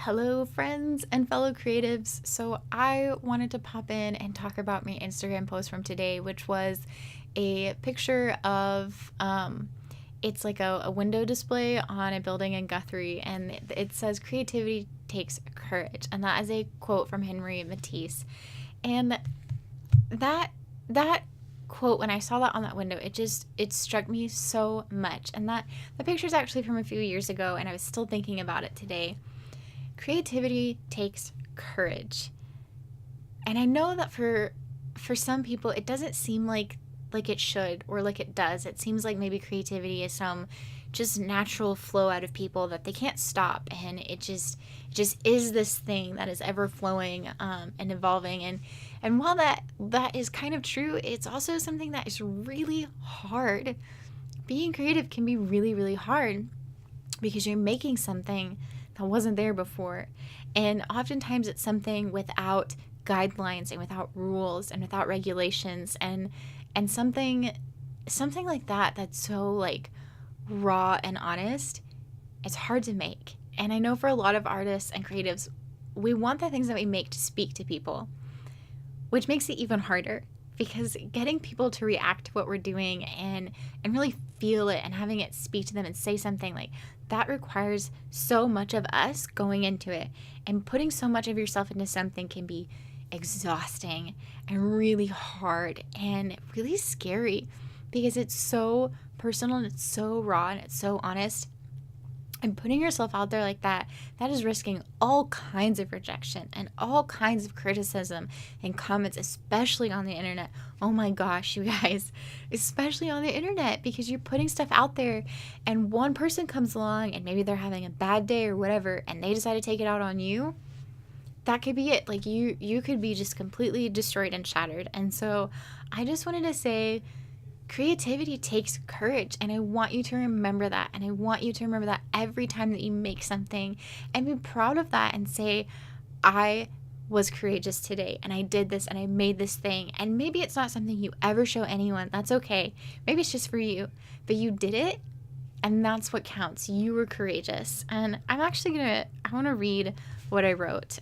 Hello, friends and fellow creatives. So, I wanted to pop in and talk about my Instagram post from today, which was a picture of it's like a window display on a building in Guthrie, and it says creativity takes courage, and that is a quote from Henry Matisse. And that that quote, when I saw that on that window, it struck me so much. And that the picture is actually from a few years ago, and I was still thinking about it today. Creativity takes courage. And I know that for some people it doesn't seem like it should, or like it does. It seems like maybe creativity is some just natural flow out of people that they can't stop, and it just is this thing that is ever flowing and evolving. And while that is kind of true, it's also something that is really hard. Being creative can be really, really hard because you're making something that wasn't there before. And oftentimes it's something without guidelines and without rules and without regulations, and something like that that's so like raw and honest. It's hard to make. And I know for a lot of artists and creatives, we want the things that we make to speak to people, which makes it even harder, because getting people to react to what we're doing and really feel it and having it speak to them and say something like that requires so much of us going into it. And putting so much of yourself into something can be exhausting and really hard and really scary, because it's so personal and it's so raw and it's so honest. And putting yourself out there like that is risking all kinds of rejection and all kinds of criticism and comments, especially on the internet. Oh my gosh, you guys, especially on the internet, because you're putting stuff out there and one person comes along and maybe they're having a bad day or whatever, and they decide to take it out on you. That could be it. Like you could be just completely destroyed and shattered. And so I just wanted to say, creativity takes courage, and I want you to remember that. And I want you to remember that every time that you make something, and be proud of that and say, I was courageous today and I did this and I made this thing. And maybe it's not something you ever show anyone. That's okay. Maybe it's just for you, but you did it, and that's what counts. You were courageous. And I want to read what I wrote.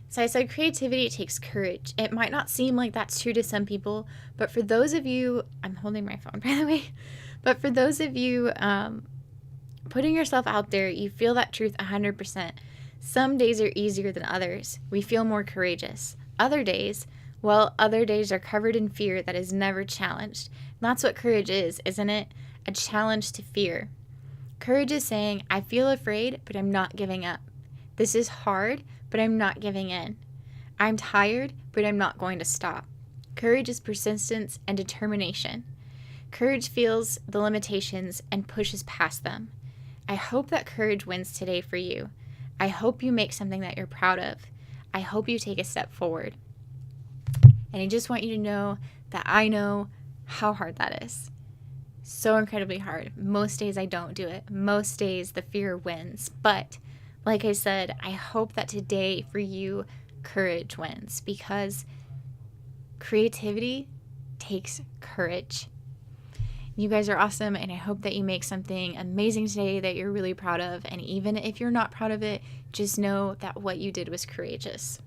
So I said, creativity takes courage. It might not seem like that's true to some people, but for those of you, I'm holding my phone, by the way, but for those of you putting yourself out there, you feel that truth 100%. Some days are easier than others. We feel more courageous. Other days are covered in fear that is never challenged. And that's what courage is, isn't it? A challenge to fear. Courage is saying, I feel afraid, but I'm not giving up. This is hard, but I'm not giving in. I'm tired, but I'm not going to stop. Courage is persistence and determination. Courage feels the limitations and pushes past them. I hope that courage wins today for you. I hope you make something that you're proud of. I hope you take a step forward. And I just want you to know that I know how hard that is. So incredibly hard. Most days I don't do it. Most days the fear wins. But like I said, I hope that today for you, courage wins, because creativity takes courage. You guys are awesome, and I hope that you make something amazing today that you're really proud of. And even if you're not proud of it, just know that what you did was courageous.